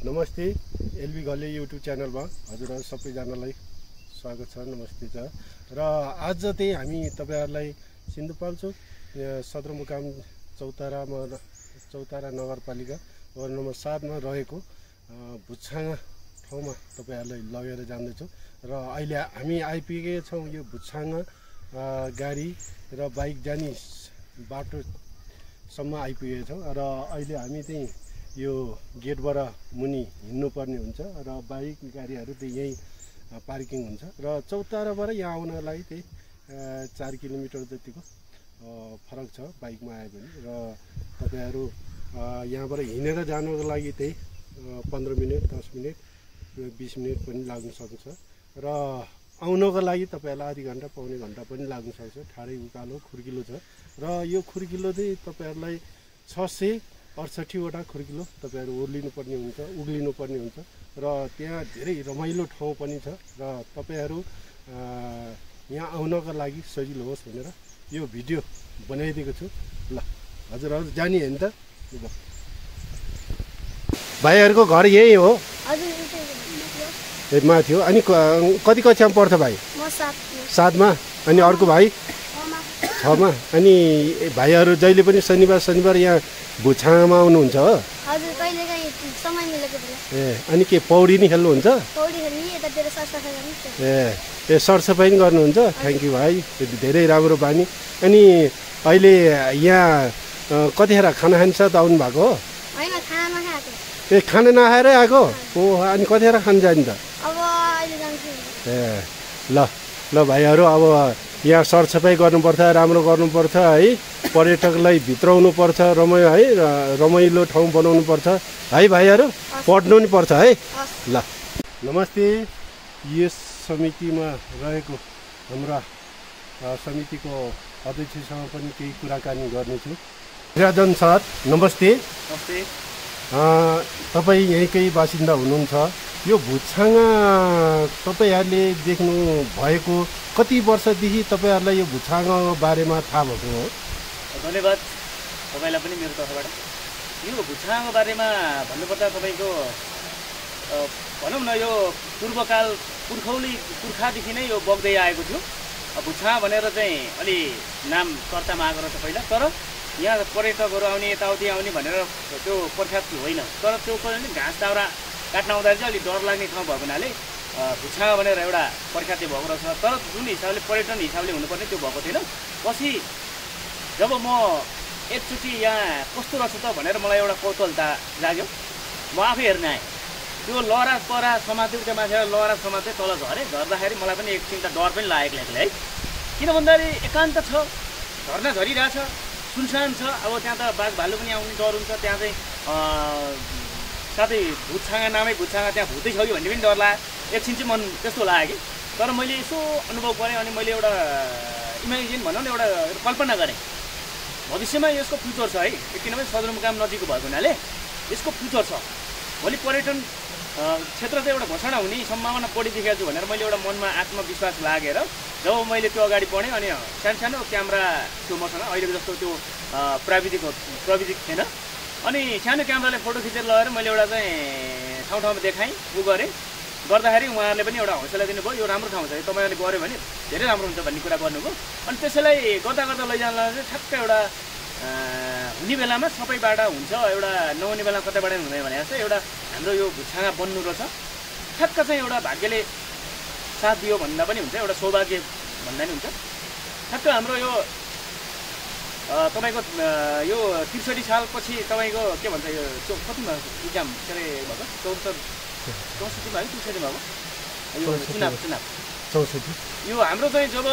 नमस्ते LB Ghale YouTube च्यानलमा हजुरहरु सबैजनालाई स्वागत छ। नमस्ते छ। र आज चाहिँ हामी तपाईहरुलाई सिन्धुपाल्चोक सदरमुकाम चौतारा नगरपालिका वार्ड नम्बर 7 मा रहेको भुच्छाङा ठाउँमा तपाईहरुलाई लगेर जान्दैछौँ। र अहिले हामी आइपुगेका छौँ यो भुच्छाङा गाडी र बाइक जाने बाटोसम्म आइपुगेका छौँ। र अहिले हामी चाहिँ यो गेटबाट मुनि हिँड्नुपर्ने हुन्छ र बाइक गाडीहरू चाहिँ यही पार्किङ हुन्छ। र चौताराबाट यहाँ आउनलाई चाहिँ 4 किलोमिटर जतिको फरक छ बाइकमा आयो भने। र तपाईहरु यहाँबाट हिँडेर जानुको लागि चाहिँ 15 मिनेट 10 मिनेट 20 मिनेट पनि लाग्न सक्छ। र आउनको लागि तपाईहरुलाई आधी घण्टा पौने घण्टा पनि लाग्न सक्छ। ठाडै उकालो खुर्किलो छ। र यो खुर्किलो चाहिँ तपाईहरुलाई 668 वटा खुर्किलो तपाईहरु उक्लिनु पर्ने हुन्छ। र त्यहाँ धेरै रमाइलो ठाउँ पनि छ। र तपाईहरु यहाँ आउनको लागि सजिलो होस् भनेर यो भिडियो बनाइदिएको छु। ल हजुरहरु जानी हैन त? भाइहरुको घर यही हो? हजुर माथि हो। अनि कति कक्षामा पढ्छ भाइ? म 7 मा। अनि अर्को भाइ 6 मा। अनि भाइहरु जहिले पनि शनिबार यहाँ भुच्छाङामा आउनुहुन्छ हो? हजुर कहिलेकाहीँ समय मिलेको बेला। अनि के पौडी नि खेल्नुहुन्छ? पौडी खेल्ने यतातिर सरसफाइ गर्नुहुन्छ। सरसफाइ नि गर्नुहुन्छ। थ्यांक यू भाइ, धेरै राम्रो बानी। अनि अहिले यहाँ कतिखेर खाना खान्छ त आउनु भएको हो? हैन, खाना नखाएको। खाना नखाएरै आएको? ओ अनि कतिखेर खान जान्छ त? अब अहिले जान्छु। ल भाइहरु, अब यहाँ सरसफाइ गर्नुपर्छ, राम्रो गर्नुपर्छ है। पर्यटकलाई भित्राउनु पर्छ, रमाइलो ठाउँ बनाउनु पर्छ है भाइहरु। पढ्नु नि पर्छ है। ल नमस्ते। यस समितिमा रहेको हाम्रा समितिको अध्यक्षसँग पनि केही कुराकानी गर्नेछु। राजन सर नमस्ते। नमस्ते। तपाईँ यहीँकै बासिन्दा हुनुहुन्छ। यो भुच्छाङा तपाईहरुले देख्नु भएको कति वर्षदेखि तपाईहरुलाई यो भुच्छाङा बारेमा थाहा भएको हो? धन्यवाद तपाईलाई पनि मेरो तर्फबाट। यो भुच्छाङाको बारेमा भन्नुपर्दा तपाईको भनौँ न, यो पूर्वकाल पुर्खादेखि नै यो बग्दै आएको थियो। भुच्छाङा भनेर चाहिँ अलि नाम चर्चामा आएको रहेछ पहिला। तर यहाँ पर्यटकहरू आउने, यताउति आउने भनेर त्यो प्रख्यात होइन। तर त्यो पनि घाँस दाउरा काट्न आउँदा चाहिँ अलिक डर लाग्ने ठाउँ भएको हुनाले भुच्छाङा भनेर एउटा प्रख्यात भएको रहेछ। तर जुन हिसाबले पर्यटन हिसाबले हुनुपर्ने त्यो भएको थिएन। पछि जब म एकचोटि यहाँ कस्तो रहेछ त भनेर मलाई एउटा कौतूहलता लाग्यो। म आफै हेर्न आएँ। त्यो लहरा परा समात्यो, त्यो मान्छे लहरा समात्यो, तल झर्दाखेरि मलाई पनि एकछिन त डर पनि लागेको है। किन भन्दाखेरि एकान्त छ, झर्ना झरिरहेछ, सुनसान छ। अब त्यहाँ त बाघ भालु पनि आउने डर हुन्छ। त्यहाँ चाहिँ साथै भुच्छाङा नामै भुच्छाङा, त्यहाँ भूतै छ कि भन्ने पनि डर लाग्यो। एकछिन चाहिँ मन त्यस्तो लाग्यो कि। तर मैले यसो अनुभव गरेँ। अनि मैले एउटा इमेजिन भनौँ न, एउटा कल्पना गरेँ भविष्यमा यसको फ्युचर छ है। किनभने सदरमुकाम नजिक भएको हुनाले यसको फ्युचर छ। भोलि पर्यटन क्षेत्र चाहिँ एउटा घोषणा हुने सम्भावना बढी देखेको छु भनेर मैले एउटा मनमा आत्मविश्वास लागेर जब मैले त्यो अगाडि बढेँ। अनि सानो क्यामेरा थियो मसँग, अहिलेको जस्तो त्यो प्रविधि थिएन। अनि सानो क्यामेराले फोटो खिचेर लगेर मैले एउटा चाहिँ ठाउँमा देखाएँ, गरेँ। गर्दाखेरि उहाँहरूले पनि एउटा हौसला दिनुभयो, यो राम्रो ठाउँ छ, तपाईँहरूले गऱ्यो भने धेरै राम्रो हुन्छ भन्ने कुरा गर्नुभयो। अनि त्यसैलाई गर्दा लैजाँदा चाहिँ ठ्याक्क एउटा हुने बेलामा सबैबाट हुन्छ, एउटा नहुने बेला कतैबाट हुँदैन भने जस्तो एउटा हाम्रो यो भुच्छाङा बन्नु रहेछ। ठ्याक्क चाहिँ एउटा भाग्यले साथ दियो भन्दा पनि हुन्छ, एउटा सौभाग्य भन्दा पनि हुन्छ। ठ्याक्क हाम्रो यो तपाईँको यो 63 सालपछि तपाईँको के भन्छ, यो कतिमा इक्जाम के अरे भएको 64 मा 63 भएको यो चुनाव 64 यो हाम्रो चाहिँ जब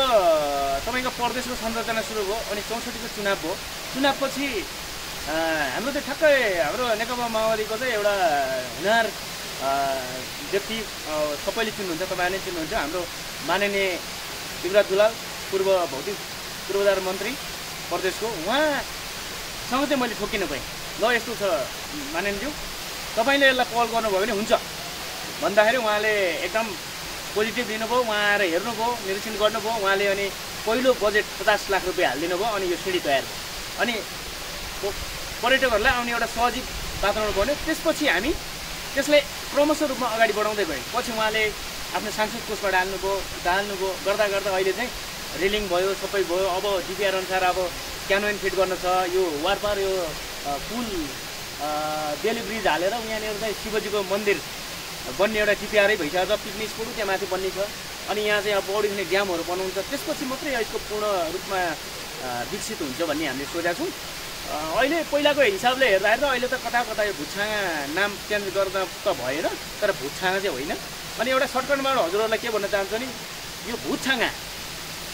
तपाईँको प्रदेशको संरचना सुरु भयो अनि 64 को चुनाव भयो। चुनावपछि हाम्रो चाहिँ ठ्याक्कै हाम्रो नेकपा माओवादीको चाहिँ एउटा हुनार व्यक्ति सबैले चिन्नुहुन्छ, तपाईँहरूले चिन्नुहुन्छ, हाम्रो माननीय शिवराज दुलाल, पूर्व भौतिक पूर्वाधार मन्त्री प्रदेशको, उहाँसँग चाहिँ मैले ठोकिन पाएँ। ल यस्तो छ माननीयज्यू, तपाईँले यसलाई पहल गर्नुभयो भने हुन्छ भन्दाखेरि उहाँले एकदम पोजिटिभ दिनुभयो। उहाँ आएर हेर्नुभयो, निरीक्षण गर्नुभयो उहाँले। अनि पहिलो बजेट 50 लाख रुपियाँ हालिदिनु भयो। अनि यो सिँढी तयार भयो। अनि पर्यटकहरूलाई आउने एउटा सजिलो वातावरण बन्यो। त्यसपछि हामी त्यसलाई क्रमशः रूपमा अगाडि बढाउँदै गए। पछि उहाँले आफ्नो सांसद कोषबाट हाल्नुभयो गर्दा गर्दा अहिले चाहिँ रेलिङ भयो, सबै भयो। अब डिपिआर अनुसार अब क्यानोन फिट गर्न छ, यो वारपार यो पुल बेली ब्रिज हालेर यहाँनिर चाहिँ शिवजीको मन्दिर बन्ने एउटा डिपिआरै भइसकेको छ। पिकनिक स्पोट त्यहाँ माथि बन्ने छ। अनि यहाँ चाहिँ अब पौडी खेल्ने ड्यामहरू बनाउँछ, त्यसपछि मात्रै यसको पूर्ण रूपमा विकसित हुन्छ भन्ने हामीले सोचेका छौँ। अहिले पहिलाको हिसाबले हेर्दाखेरि त अहिले त कता कता यो भुटछाँगा नाम चेन्ज गर्दा त भएन, तर भुटछाँगा चाहिँ होइन। अनि एउटा सर्टकटमा हजुरहरूलाई के भन्न चाहन्छु नि, यो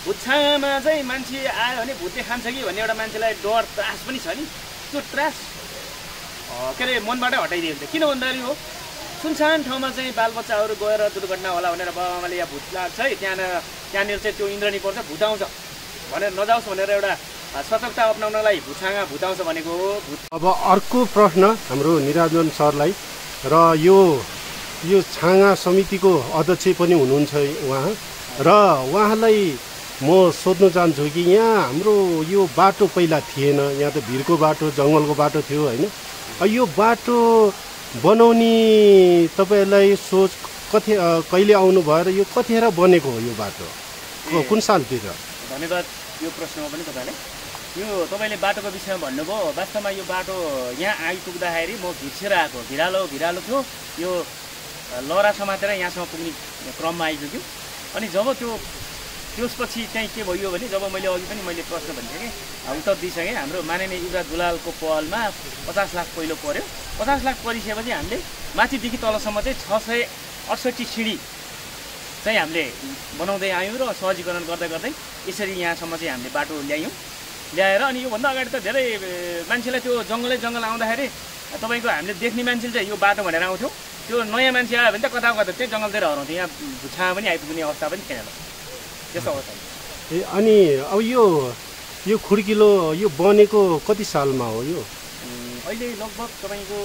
भुटछाँगामा चाहिँ मान्छे आयो भने भुतले खान्छ कि भन्ने एउटा मान्छेलाई डर त्रास पनि छ नि, त्यो त्रास के अरे मनबाटै हटाइदियो भने किन भन्दाखेरि हो सुनसान ठाउँमा चाहिँ बालबच्चाहरू गएर दुर्घटना होला भनेर बाबाआमाले यहाँ भुत लाग्छ है त्यहाँनिर चाहिँ त्यो इन्द्रनी पर्छ भुत आउँछ भनेर नजाओस् भनेर एउटा सतर्कता अप्नाउनलाई भुटछाँगा भुत आउँछ भनेको हो। अब अर्को प्रश्न हाम्रो निराजन सरलाई, र यो छाँगा समितिको अध्यक्ष पनि हुनुहुन्छ उहाँ, र उहाँलाई म सोध्न चाहन्छु कि यहाँ हाम्रो यो बाटो पहिला थिएन, यहाँ त भिरको बाटो जङ्गलको बाटो थियो होइन, यो बाटो बनाउने तपाईँहरूलाई सोच कहिले आउनु भएर यो कतिखेर बनेको हो यो बाटो, कुन सालतिर? धन्यवाद यो प्रश्नमा पनि तपाईँलाई। यो तपाईँले बाटोको विषयमा भन्नुभयो, वास्तवमा यो बाटो यहाँ आइपुग्दाखेरि म घिर्सेर आएको, भिरालो थियो, यो लहरा समातेर यहाँसम्म पुग्ने क्रममा आइपुग्यो। अनि जब त्यसपछि चाहिँ के भयो भने जब मैले अघि पनि मैले प्रश्न भनिसकेँ, उत्तर दिइसकेँ, हाम्रो माननीय युवराज दुलालको पहलमा 50 लाख पहिलो पर्यो। 50 लाख परिसकेपछि हामीले माथिदेखि तलसम्म चाहिँ 668 सिँढी चाहिँ हामीले बनाउँदै आयौँ र सहजीकरण गर्दै गर्दै यसरी यहाँसम्म चाहिँ हामीले बाटो ल्याएर अनि योभन्दा अगाडि त धेरै मान्छेलाई त्यो जङ्गल आउँदाखेरि तपाईँको हामीले देख्ने मान्छेले चाहिँ यो बाटो भनेर आउँथ्यो, त्यो नयाँ मान्छे आयो भने त कता चाहिँ जङ्गलतिर हराउँथ्यो, यहाँ भुटछाँगा पनि आइपुग्ने अवस्था पनि थिएन त्यस्तो अवस्था। अनि अब यो खुड्किलो यो बनेको कति सालमा हो? यो अहिले लगभग तपाईँको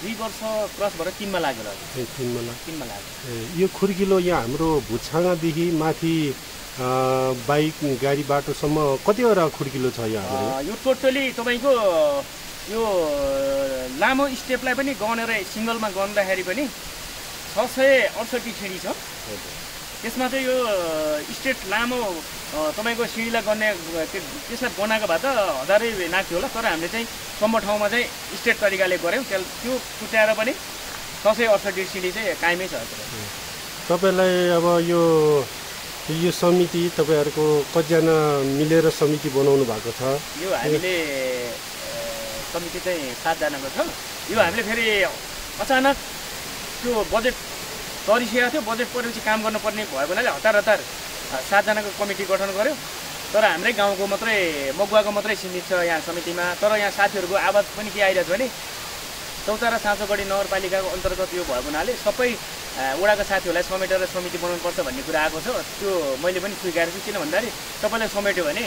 2 वर्ष क्रस भएर 3मा लाग्यो। 3मा लाग्यो। यो खुड्किलो यहाँ हाम्रो भुटछाँगादेखि माथि बाइक गाडी बाटोसम्म कतिवटा खुड्किलो छ यहाँ? यो टोटली तपाईँको यो लामो स्टेपलाई पनि गनेर सिङ्गलमा गर्दाखेरि पनि 668 सिँढी छ। त्यसमा चाहिँ यो स्टेट लामो तपाईँको सिँढीलाई गर्ने त्यसलाई बनाएको भए त हजारै लाग्थ्यो होला, तर हामीले चाहिँ सम्म ठाउँमा चाहिँ स्टेट तरिकाले गऱ्यौँ, त्यो छुट्याएर पनि 668 सिँढी चाहिँ कायमै छ। तपाईँलाई अब यो समिति तपाईँहरूको कतिजना मिलेर समिति बनाउनु भएको छ? यो हामीले समिति चाहिँ 7 जनाको छ। यो हामीले फेरि अचानक त्यो बजेट तरिसकेको थियो, बजेट परेपछि काम गर्नुपर्ने भएको हुनाले हतार 7 जनाको कमिटी गठन गर्यो। तर हाम्रै गाउँको मात्रै मगुवाको मात्रै सीमित छ यहाँ समितिमा। तर यहाँ साथीहरूको आवाज पनि के आइरहेको छ भने चौतारा साँचोगढी नगरपालिकाको अन्तर्गत यो भएको हुनाले सबै वडाका साथीहरूलाई समेटेर समिति बनाउनुपर्छ भन्ने कुरा आएको छ। त्यो मैले पनि स्वीकारेको छु, किन भन्दाखेरि तपाईँलाई समेट्यो भने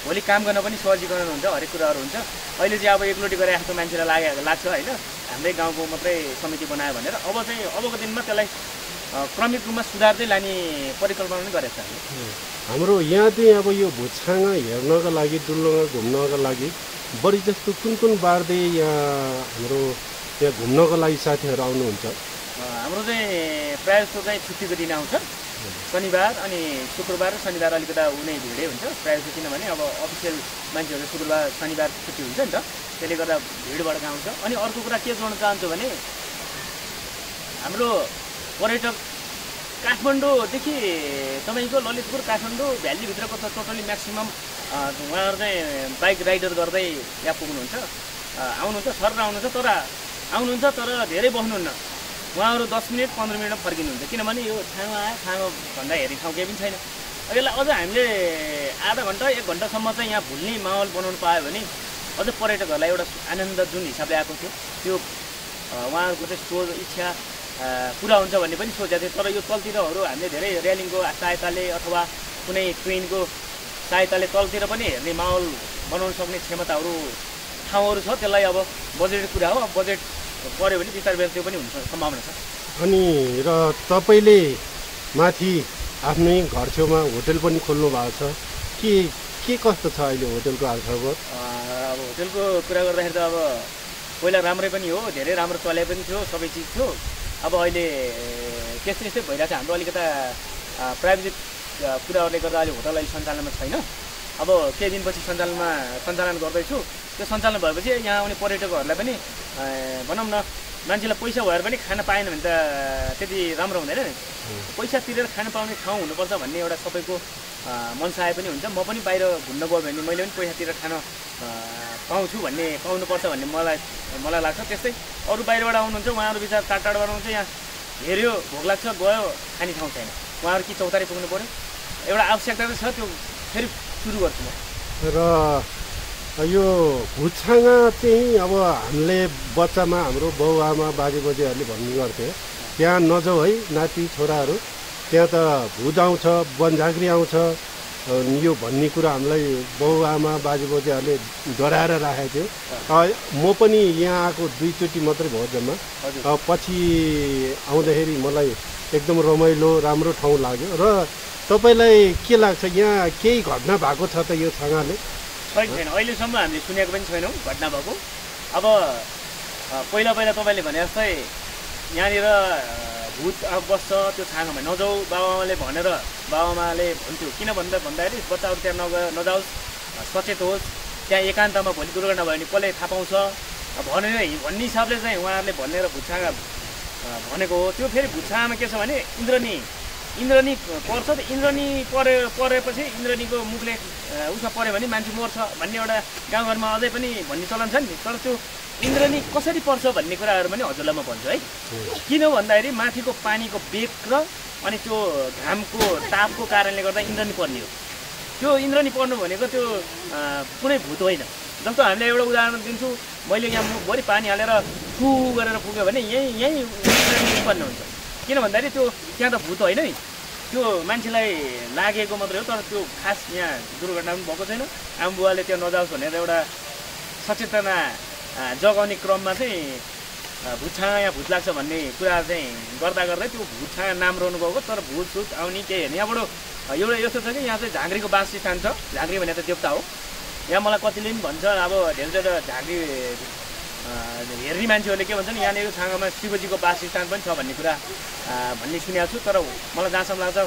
भोलि काम गर्न पनि सहजीकरण हुन्छ, हरेक कुराहरू हुन्छ। अहिले चाहिँ अब एकलोटी गरेर आफ्नो मान्छेलाई लाग्छ होइन, हाम्रै गाउँको मात्रै समिति बनायो भनेर। अब चाहिँ अबको दिनमा त्यसलाई क्रमिक रूपमा सुधार्दै लाने परिकल्पना पनि गरेको छ। हाम्रो यहाँ चाहिँ अब यो भुटछाँगा हेर्नका लागि डुल्न घुम्नका लागि बढी जस्तो कुन बारले यहाँ हाम्रो यहाँ घुम्नको लागि साथीहरू आउनुहुन्छ? हाम्रो चाहिँ प्रायः जस्तो चाहिँ छुट्टीको दिन आउँछ, शनिबार अनि शुक्रबार र शनिबार अलिकता उनी भिडै हुन्छ प्रायः जस्तो, किनभने अब अफिसियल मान्छेहरू शुक्रबार शनिबार छुट्टी हुन्छ नि त, त्यसले गर्दा भिडबाट आउँछ। अनि अर्को कुरा के जोड्न चाहन्छु भने हाम्रो पर्यटक काठमाडौँदेखि तपाईँको ललितपुर काठमाडौँ भ्यालीभित्रको त टोटली म्याक्सिमम उहाँहरू चाहिँ बाइक राइडर गर्दै यहाँ पुग्नुहुन्छ, आउनुहुन्छ, सर आउनुहुन्छ तर धेरै बस्नुहुन्न। उहाँहरू 10 मिनट 15 मिनटमा फर्किनुहुन्छ, किनभने यो ठाउँमा आयो भन्दा हेर्ने ठाउँ केही पनि छैन। यसलाई अझ हामीले आधा घन्टा 1 घन्टासम्म चाहिँ यहाँ भुल्ने माहौल बनाउनु पायो भने अझ पर्यटकहरूलाई एउटा आनन्द जुन हिसाबले आएको थियो त्यो उहाँहरूको चाहिँ सोच इच्छा पुरा हुन्छ भन्ने पनि सोचेको थियो। तर यो तलतिरहरू हामीले धेरै रेलिङको सहायताले अथवा कुनै ट्रेनको सहायताले तलतिर पनि हेर्ने माहौल बनाउन सक्ने क्षमताहरू ठाउँहरू छ। त्यसलाई अब बजेट कुरा हो, बजेट पऱ्यो भने विस्तार त्यो पनि हुन्छ सम्भावना छ। अनि र तपाईँले माथि आफ्नै घर छेउमा होटल पनि खोल्नु भएको छ के कस्तो छ अहिले होटलको हालखबर? अब होटलको कुरा गर्दाखेरि त अब पहिला राम्रै पनि हो, धेरै राम्रो चले पनि थियो, सबै चिज थियो। अब अहिले त्यस्तै यस्तै भइरहेको छ। हाम्रो अलिकता प्राविधिक कुराहरूले गर्दा अहिले होटल अहिले सञ्चालनमा छैन। अब केही दिनपछि सञ्चालन गर्दैछु। त्यो सञ्चालन भएपछि यहाँ आउने पर्यटकहरूलाई पनि भनौँ न मान्छेलाई पैसा भएर पनि खान पाएन भने त त्यति राम्रो हुँदैन नि। पैसा तिरेर खान पाउने ठाउँ हुनुपर्छ भन्ने एउटा सबैको मनसाय पनि हुन्छ। म पनि बाहिर घुम्न गयो भने मैले पनि पैसा तिरेर खान पाउँछु भन्ने पाउनुपर्छ भन्ने मलाई लाग्छ। त्यस्तै अरू बाहिरबाट आउनुहुन्छ, उहाँहरू विचार टाढाबाट आउनुहुन्छ, यहाँ हेऱ्यो भोक लाग्छ गयो, खाने ठाउँ छैन, उहाँहरू कि चौतारी पुग्नु पऱ्यो। एउटा आवश्यकता चाहिँ छ, त्यो फेरि सुरु गर्छु म। र यो भुछाङा चाहिँ अब हामीले बच्चामा हाम्रो बाउआमा बाजेबोजेहरूले भन्ने गर्थे त्यहाँ नजाऊ है नाति छोराहरू, त्यहाँ त भुत आउँछ, बनझाँक्री आउँछ यो भन्ने कुरा हामीलाई बाउआमा बाजेबोजेहरूले डराएर राखेको थियो। म पनि यहाँ आएको 2 चोटि मात्रै भयो जम्मा। पछि आउँदाखेरि मलाई एकदम रमाइलो राम्रो ठाउँ लाग्यो। र तपाईँलाई के लाग्छ, यहाँ केही घटना भएको छ त यो छाँगाले? छैन, अहिलेसम्म हामीले सुनेको पनि छैनौँ घटना भएको। अब पहिला तपाईँले भने जस्तै यहाँनिर भूत बस्छ, त्यो छाँगामा नजाऊ बाबाआमाले भनेर बाबाआमाले भन्थ्यो। किन भन्दाखेरि बच्चाहरू त्यहाँ नजाओस्, सचेत होस्, त्यहाँ एकान्तमा भोलि दुर्घटना भयो भने कसले थाहा पाउँछ भन्ने हिसाबले चाहिँ उहाँहरूले भनेर भुछाँगा भनेको हो। त्यो फेरि भुछाँगामा के छ भने इन्द्रनी पर्छ, त इन्द्रनी परेपछि इन्द्रनीको मुखले उसमा पऱ्यो भने मान्छे मर्छ भन्ने एउटा गाउँघरमा अझै पनि भन्ने चलन छ नि। तर त्यो इन्द्रनी कसरी पर्छ भन्ने कुराहरू पनि हजुरलाई म भन्छु है। किन भन्दाखेरि माथिको पानीको बेग र अनि त्यो घामको तापको कारणले गर्दा इन्द्रनी पर्ने हो। त्यो इन्द्रनी पर्नु भनेको त्यो कुनै भूत होइन। जस्तो हामीले एउटा उदाहरण दिन्छु, मैले यहाँ मुखभरि पानी हालेर फु गरेर पुग्यो भने यहीँ इन्द्रनी पर्ने हुन्छ। किन भन्दाखेरि त्यो त्यहाँ त भूत होइन नि, त्यो मान्छेलाई लागेको मात्रै हो। तर त्यो खास यहाँ दुर्घटना पनि भएको छैन। आमाबुवाले त्यो नजाओस् भनेर एउटा सचेतना जगाउने क्रममा चाहिँ भुछाँगा यहाँ भूत लाग्छ भन्ने कुरा चाहिँ गर्दै त्यो भुछाँगा नाम रहनु गएको। तर भूत सुत आउने केही होइन। यहाँबाट एउटा यस्तो छ कि यहाँ चाहिँ झाँक्रीको वासस्थान छ। झाँक्री भने त देवता हो। यहाँ मलाई कतिले पनि भन्छ, अब धेरै झाँक्री हेर्ने मान्छेहरूले के भन्छन्, यहाँनिर छाँगामा शिवजीको वासस्थान पनि छ भन्ने कुरा भन्ने सुनेको छु। तर मलाई जहाँसम्म लाग्छ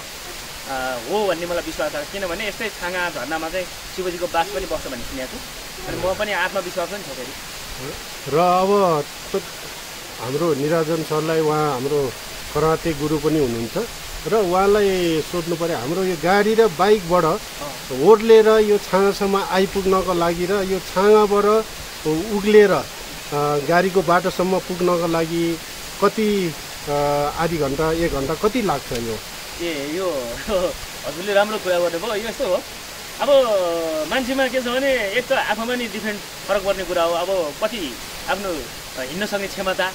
हो भन्ने मलाई विश्वास छ। किनभने यस्तै छाँगा झर्नामा चाहिँ शिवजीको वास पनि बस्छ भन्ने सुनेको छु। अनि म पनि आत्मविश्वास पनि छ फेरि। र अब हाम्रो निराजन सरलाई, उहाँ हाम्रो कराते गुरु पनि हुनुहुन्छ, र उहाँलाई सोध्नु पर्यो हाम्रो यो गाडी र बाइकबाट ओर्लेर यो छाँगासम्म आइपुग्नको लागि र यो छाँगाबाट उक्लेर गाडीको बाटोसम्म पुग्नको लागि कति आधी घन्टा 1 घन्टा कति लाग्छ? यो हजुरले राम्रो कुरा गर्नुभयो। यो यस्तो हो, अब मान्छेमा के छ भने एक त आफूमा नि डिफ्रेन्ट फरक पर्ने कुरा हो। अब कति आफ्नो हिँड्न सक्ने क्षमता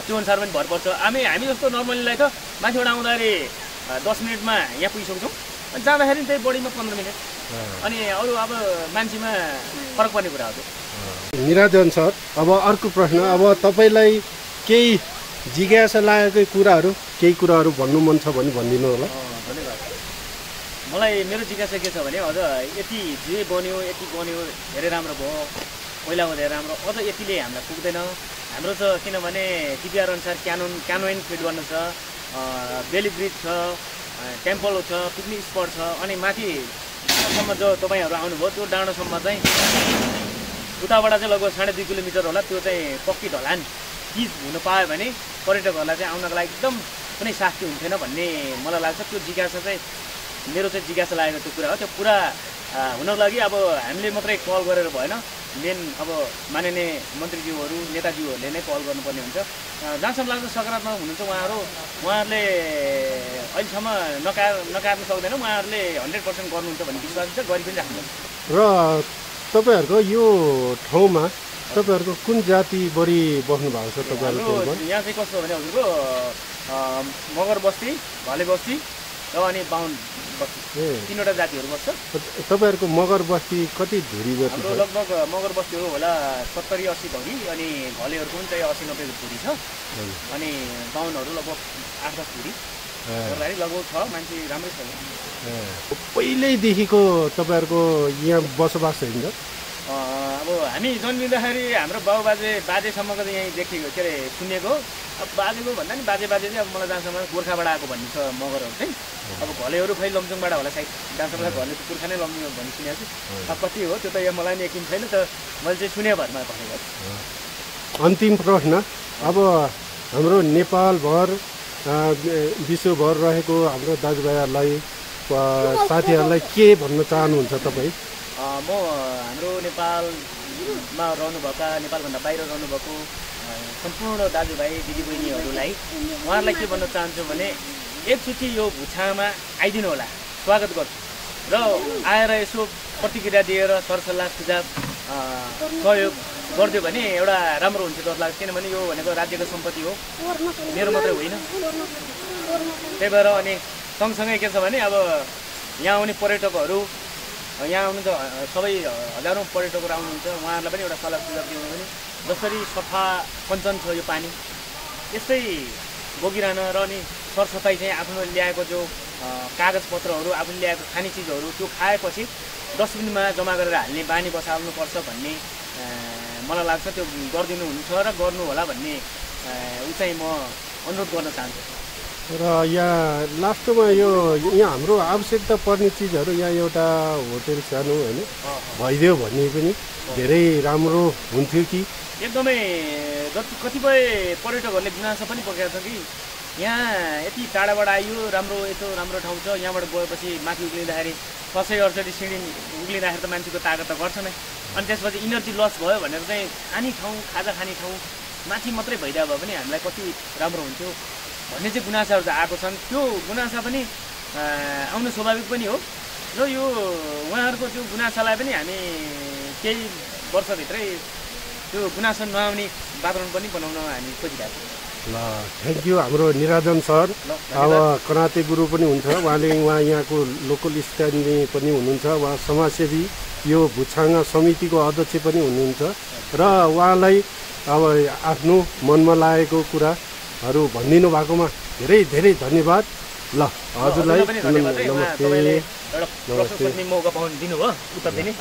त्यो अनुसार पनि भर पर्छ। हामी जस्तो नर्मलीलाई त मान्छेबाट आउँदाखेरि 10 मिनटमा यहाँ पुगिसक्छौँ, अनि जाँदाखेरि त्यही बढीमा 15 मिनट। अनि अरू अब मान्छेमा फरक पर्ने कुरा हो। निराजन सर, अब अर्को प्रश्न, अब तपाईँलाई केही जिज्ञासा लागेकै केही कुराहरू भन्नु मन छ भने भनिदिनु होला। धन्यवाद। मलाई मेरो जिज्ञासा के छ भने अझ यति जे बन्यो धेरै राम्रो भयो, पहिलाको धेरै राम्रो, अझ यतिले हामीलाई पुग्दैन। हाम्रो त किनभने डिपिआर अनुसार क्यानोइन फिड गर्नु छ, बेली ब्रिज छ, टेम्पल छ, पिकनिक स्पट छ, अनि माथिसम्म जो तपाईँहरू आउनुभयो त्यो डाँडोसम्म चाहिँ उताबाट चाहिँ लगभग 2.5 किलोमिटर होला। त्यो चाहिँ पक्की ढलान चिज हुनु पायो भने पर्यटकहरूलाई चाहिँ आउनको लागि एकदम कुनै शास्ति हुन्थेन भन्ने मलाई लाग्छ। त्यो जिज्ञासा चाहिँ मेरो चाहिँ जिज्ञासा लागेको त्यो कुरा हो। त्यो पुरा हुनको लागि अब हामीले मात्रै कल गरेर भएन, मेन अब माननीय मन्त्रीज्यूहरू नेताज्यूहरूले नै कल गर्नुपर्ने हुन्छ। जहाँसम्म लाग्छ सकारात्मक हुनुहुन्छ उहाँहरूले अहिलेसम्म नकार्नु सक्दैन। उहाँहरूले 100% गर्नुहुन्छ भन्ने विश्वास छ, गरि पनि राख्नुहुन्छ। र तपाईँहरूको यो ठाउँमा तपाईँहरूको कुन जाति बढी बस्नु भएको छ? तपाईँहरूको यहाँ चाहिँ कस्तो भने हजुरको मगर बस्ती, भले बस्ती र अनि बाहुन बस्ती, 3वटा जातिहरू बस्छ। तपाईँहरूको मगर बस्ती कति धुरी जति? हाम्रो लगभग मगर बस्तीहरू होला 70-80 धुरी, अनि भलेहरूको पनि चाहिँ 80-90 धुरी छ, अनि बाहुनहरू लगभग 8-10 धुरी लगभग छ। मान्छे राम्रै छ। पहिल्यैदेखिको तपाईँहरूको यहाँ बसोबास हुन्छ? अब अब हामी जन्मिँदाखेरि हाम्रो बाजेसम्मको त यहीँ देखेको के अरे सुनेको अब बाजेको भन्दा नि बाजे चाहिँ अब मलाई जहाँसम्म गोर्खाबाट आएको भन्ने छ मगरहरू चाहिँ अब घलेहरू खै लमजुङबाट होला सायद जहाँसम्म घरले त पुर्खा नै लमजुङ भन्ने सुनेको छु अब कति हो त्यो त यहाँ मलाई नि यकिन छैन त मैले चाहिँ सुने भरमा भनेको। अन्तिम प्रश्न, अब हाम्रो नेपालभर विश्वभर रहेको हाम्रो दाजुभाइहरूलाई साथीहरूलाई के भन्न चाहनुहुन्छ तपाईँ? म हाम्रो नेपालमा रहनुभएका नेपालभन्दा बाहिर रहनुभएको सम्पूर्ण दाजुभाइ दिदीबहिनीहरूलाई उहाँहरूलाई के भन्न चाहन्छु भने एकचोटि यो भुछामा आइदिनु होला, स्वागत गर्छु र आएर यसो प्रतिक्रिया दिएर सरसल्लाह सुझाव सहयोग गरिदियो भने एउटा राम्रो हुन्छ जस्तो लाग्छ। किनभने यो भनेको राज्यको सम्पत्ति हो, मेरो मात्रै होइन। त्यही भएर अनि सँगसँगै के छ भने अब यहाँ आउने पर्यटकहरू यहाँ आउनुहुन्छ, सबै हजारौँ पर्यटकहरू आउनुहुन्छ, उहाँहरूलाई पनि एउटा सल्लाह सुझाव दिनु भने जसरी सफा कञ्चन छ यो पानी यस्तै बोकिरहन र अनि सरसफाइ चाहिँ आफ्नो ल्याएको जो कागजपत्रहरू आफूले ल्याएको खाने चिजहरू त्यो खाएपछि डस्टबिनमा जम्मा गरेर हाल्ने बानी बसाल्नुपर्छ भन्ने मलाई लाग्छ। त्यो गरिदिनुहुन्छ र गर्नु होला भन्ने ऊ चाहिँ म अनुरोध गर्न चाहन्छु। र यहाँ लास्टमा यहाँ हाम्रो आवश्यकता पर्ने चिजहरू यहाँ एउटा होटेल सानो होइन भइदियो भने पनि धेरै राम्रो हुन्थ्यो कि। एकदमै कतिपय पर्यटकहरूले गुनासो पनि पोखेको छ कि यहाँ यति टाढाबाट आइयो, यस्तो राम्रो ठाउँ छ, यहाँबाट गएपछि माथि उक्लिँदाखेरि 60-68 सिँढी उक्लिँदाखेरि त मान्छेको तागत त गर्छ नै, अनि त्यसपछि इनर्जी लस भयो भनेर चाहिँ खाने ठाउँ खाजा खाने ठाउँ माथि मात्रै भइदियो भए पनि हामीलाई कति राम्रो हुन्थ्यो भन्ने चाहिँ गुनासाहरू चाहिँ आएको छन्। त्यो गुनासा पनि आउनु स्वाभाविक पनि हो र यो उहाँहरूको त्यो गुनासालाई पनि हामी केही वर्षभित्रै त्यो गुनासो नआउने वातावरण पनि बनाउन हामी खोजिरहेको छौँ। ल थ्याङ्क यू हाम्रो निराजन सर। अब कनाते गुरु पनि हुन्छ, उहाँ यहाँको लोकल स्थानीय पनि हुनुहुन्छ, उहाँ समाजसेवी यो भुछाङा समितिको अध्यक्ष पनि हुनुहुन्छ र उहाँलाई अब आफ्नो मनमा लागेको कुराहरू भनिदिनु भएकोमा धेरै धेरै धन्यवाद। ल हजुरलाई नमस्ते। एउटा प्रश्न सोध्ने मौका दिनुभयो, उत्तर दिने।